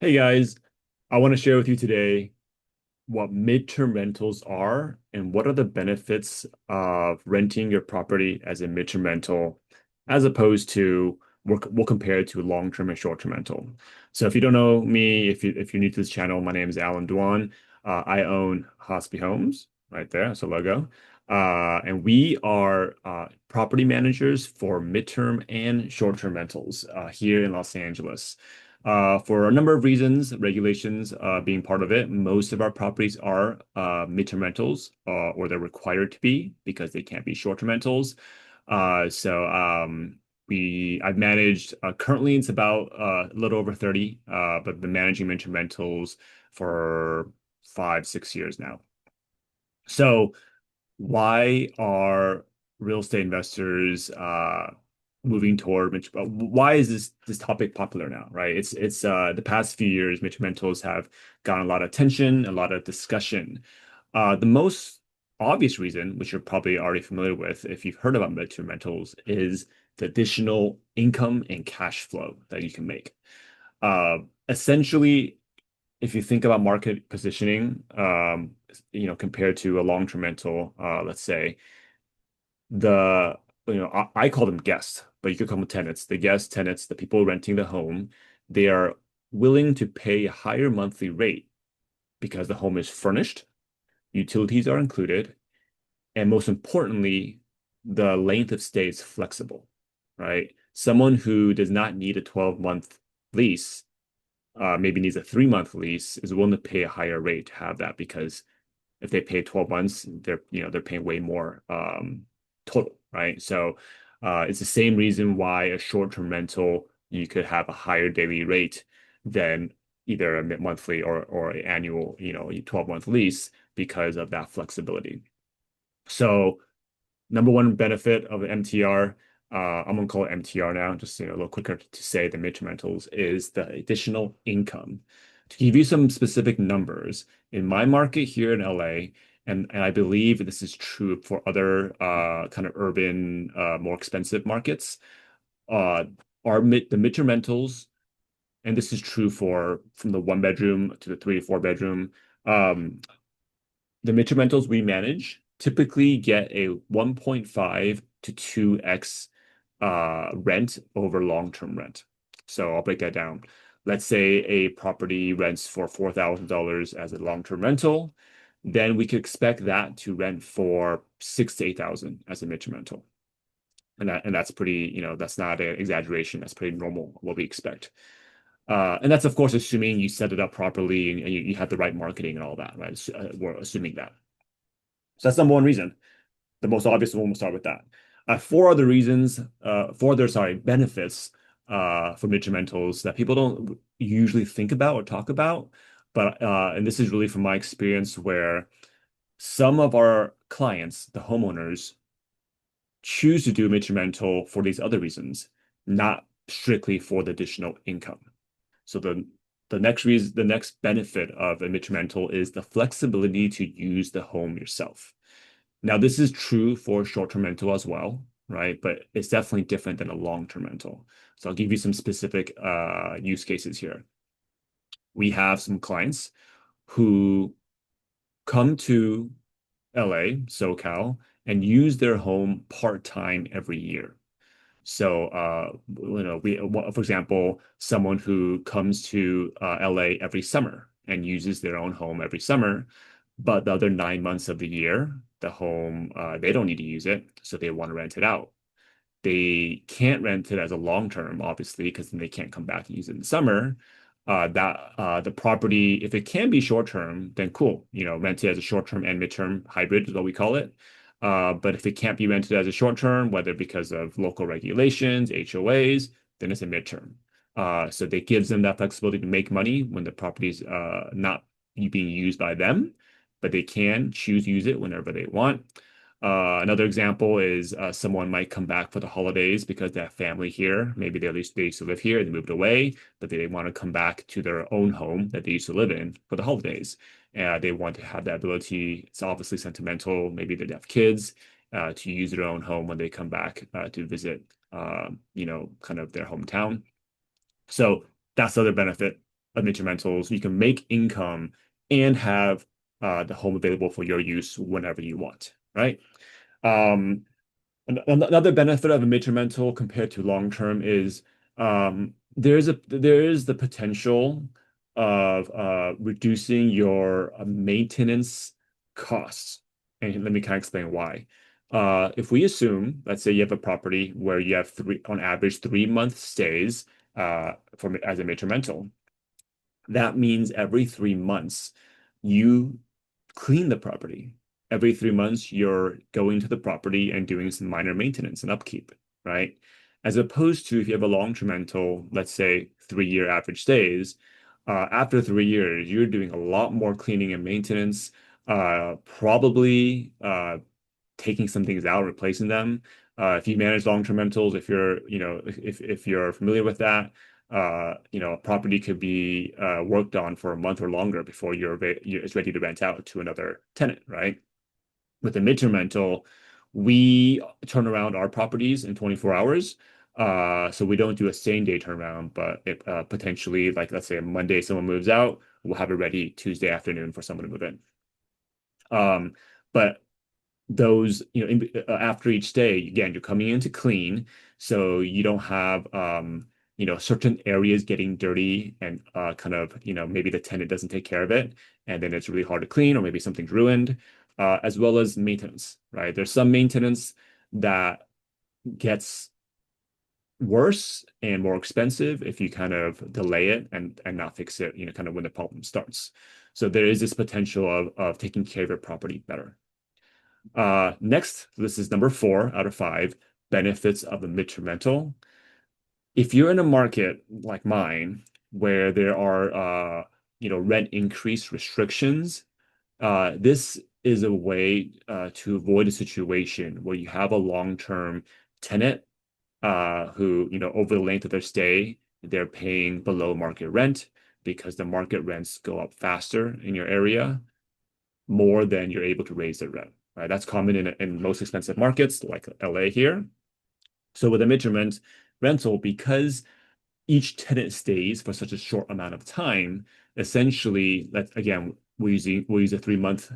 Hey guys, I want to share with you today what midterm rentals are and what are the benefits of renting your property as a midterm rental as opposed to we'll compare it to long-term and short-term rental. So if you don't know me, if you're new to this channel, my name is Alan Duan. I own Hospi Homes right there, that's a logo. And we are property managers for midterm and short-term rentals here in Los Angeles. For a number of reasons, regulations being part of it, most of our properties are midterm rentals, or they're required to be because they can't be short-term rentals. I've managed currently it's about a little over 30, but been managing midterm rentals for 5, 6 years now. So why are real estate investors moving toward Mitch? Why is this topic popular now, right? It's the past few years, Mitch rentals have gotten a lot of attention, a lot of discussion. The most obvious reason, which you're probably already familiar with if you've heard about midterm rentals, is the additional income and cash flow that you can make. Essentially, if you think about market positioning, compared to a long-term rental, let's say the, I call them guests, but you could call them tenants. The guests, tenants, the people renting the home, they are willing to pay a higher monthly rate because the home is furnished, utilities are included, and most importantly, the length of stay is flexible, right? Someone who does not need a 12-month lease maybe needs a 3-month lease is willing to pay a higher rate to have that because if they pay 12 months, they're paying way more total, right? So it's the same reason why a short-term rental you could have a higher daily rate than either a monthly or an annual, 12-month lease because of that flexibility. So number one benefit of the MTR, I'm gonna call it MTR now, just a little quicker to say the midterm rentals is the additional income. To give you some specific numbers, in my market here in LA, and I believe this is true for other kind of urban, more expensive markets, uh, the midterm rentals, and this is true for from the 1 bedroom to the 3 to 4 bedroom. Um, the midterm rentals we manage typically get a 1.5 to 2x rent over long-term rent. So I'll break that down. Let's say a property rents for $4,000 as a long-term rental, then we could expect that to rent for 6 to 8,000 as a midterm rental. And that's pretty, that's not an exaggeration. That's pretty normal what we expect. And that's of course assuming you set it up properly and you have the right marketing and all that, right? We're assuming that. So that's number one reason. The most obvious one, we'll start with that. Four other, sorry, benefits for midterm rentals that people don't usually think about or talk about. But and this is really from my experience where some of our clients, the homeowners, choose to do midterm rental for these other reasons, not strictly for the additional income. So the next benefit of a midterm rental is the flexibility to use the home yourself. Now, this is true for short-term rental as well, right? But it's definitely different than a long-term rental. So I'll give you some specific use cases here. We have some clients who come to LA, SoCal, and use their home part-time every year. So, for example, someone who comes to LA every summer and uses their own home every summer, but the other 9 months of the year, the home, they don't need to use it, so they want to rent it out. They can't rent it as a long term, obviously, because then they can't come back and use it in the summer. The property, if it can be short term, then cool. Rent it as a short term and midterm hybrid is what we call it. But if it can't be rented as a short term, whether because of local regulations, HOAs, then it's a midterm. So that gives them that flexibility to make money when the property's not being used by them, but they can choose to use it whenever they want. Another example is someone might come back for the holidays because they have family here. Maybe they used to live here, they moved away, but they want to come back to their own home that they used to live in for the holidays. They want to have that ability. It's obviously sentimental. Maybe they have kids to use their own home when they come back to visit, kind of their hometown. So that's the other benefit. mid-term rentals, you can make income and have the home available for your use whenever you want, right? Um, Another benefit of a mid-term rental compared to long-term is there is the potential of reducing your maintenance costs. And let me kind of explain why. If we assume, let's say you have a property where you have on average 3 month stays as a mid-term rental, that means every 3 months you clean the property. Every 3 months, you're going to the property and doing some minor maintenance and upkeep, right? As opposed to if you have a long-term rental, let's say 3 year average stays, after 3 years, you're doing a lot more cleaning and maintenance, probably taking some things out, replacing them. If you manage long-term rentals, if you're, if you're familiar with that, a property could be worked on for a month or longer before it's ready to rent out to another tenant, right? With a midterm rental, we turn around our properties in 24 hours. So we don't do a same day turnaround, but potentially, like let's say a Monday someone moves out, we'll have it ready Tuesday afternoon for someone to move in. But those, after each day, again, you're coming in to clean, so you don't have, certain areas getting dirty and kind of, maybe the tenant doesn't take care of it, and then it's really hard to clean, or maybe something's ruined, as well as maintenance, right? There's some maintenance that gets worse and more expensive if you kind of delay it and not fix it, kind of when the problem starts. So there is this potential of taking care of your property better. Next, this is number 4 out of 5, benefits of a midterm rental. If you're in a market like mine where there are rent increase restrictions, this is a way to avoid a situation where you have a long-term tenant who, over the length of their stay, they're paying below market rent because the market rents go up faster in your area, more than you're able to raise the rent. Right? That's common in most expensive markets like LA here. So with a midterm rental, because each tenant stays for such a short amount of time, essentially, we'll use a 3 month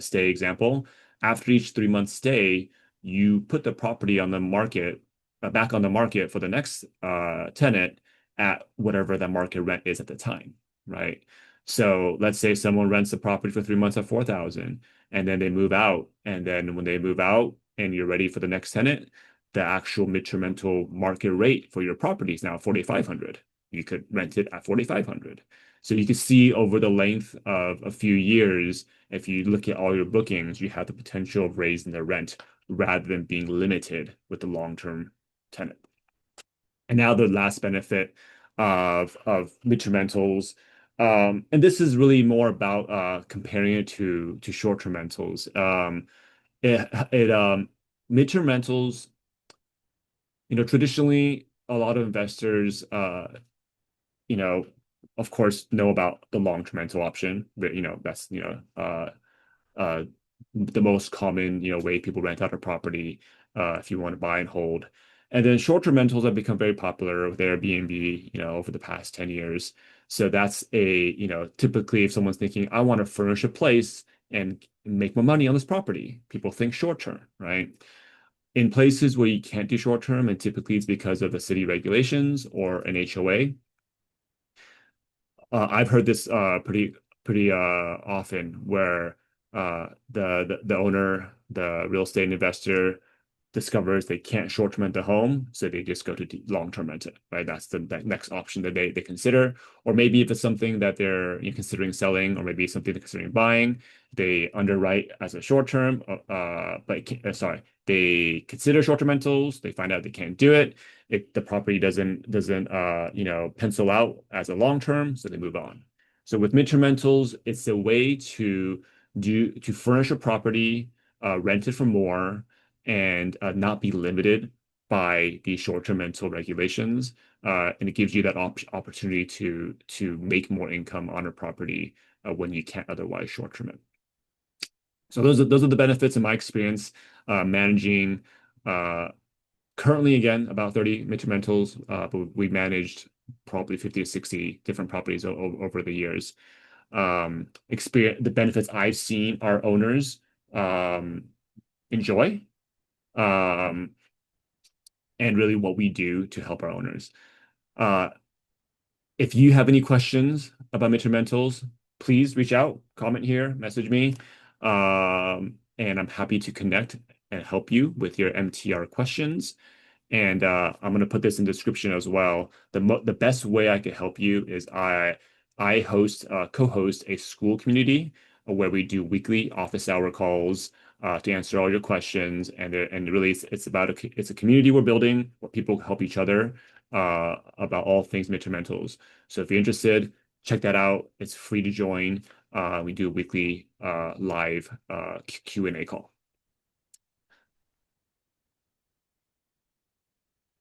stay example. After each 3 month stay, you put the property on the market, back on the market for the next tenant at whatever the market rent is at the time, right? So let's say someone rents the property for 3 months at 4,000, and then they move out, and then when they move out and you're ready for the next tenant, the actual midterm rental market rate for your property is now 4,500. You could rent it at 4,500. So you can see over the length of a few years, if you look at all your bookings, you have the potential of raising the rent rather than being limited with the long-term tenant. And now the last benefit of midterm rentals, and this is really more about comparing it to short-term rentals. It, it Midterm rentals, traditionally, a lot of investors, you know, of course, know about the long-term rental option, but that's uh, the most common, way people rent out a property if you want to buy and hold. And then short-term rentals have become very popular with Airbnb, over the past 10 years. So that's typically if someone's thinking, I want to furnish a place and make more money on this property, people think short-term, right? In places where you can't do short term, and typically it's because of the city regulations or an HOA. I've heard this pretty often where the owner, the real estate investor, discovers they can't short term rent the home, so they just go to long term rent it, right? That's the next option that they consider. Or maybe if it's something that they're considering selling, or maybe something they're considering buying, they underwrite as a short term, sorry, they consider short term rentals. They find out they can't do it. If the property doesn't pencil out as a long term, so they move on. So with midterm rentals, it's a way to furnish a property, rent it for more, and not be limited by the short-term rental regulations. And it gives you that opportunity to make more income on a property when you can't otherwise short-term it. So those are the benefits in my experience managing. Currently, again, about 30 midterm rentals, but we managed probably 50 to 60 different properties over the years. Experience the benefits I've seen our owners um, enjoy, um, and really what we do to help our owners. Uh, if you have any questions about Midterm Rentals, please reach out, comment here, message me, and I'm happy to connect and help you with your MTR questions. And I'm gonna put this in the description as well. The best way I could help you is I co-host a school community where we do weekly office hour calls to answer all your questions. And really it's about it's a community we're building where people help each other about all things midterm rentals. So if you're interested, check that out. It's free to join. We do a weekly live Q&A call.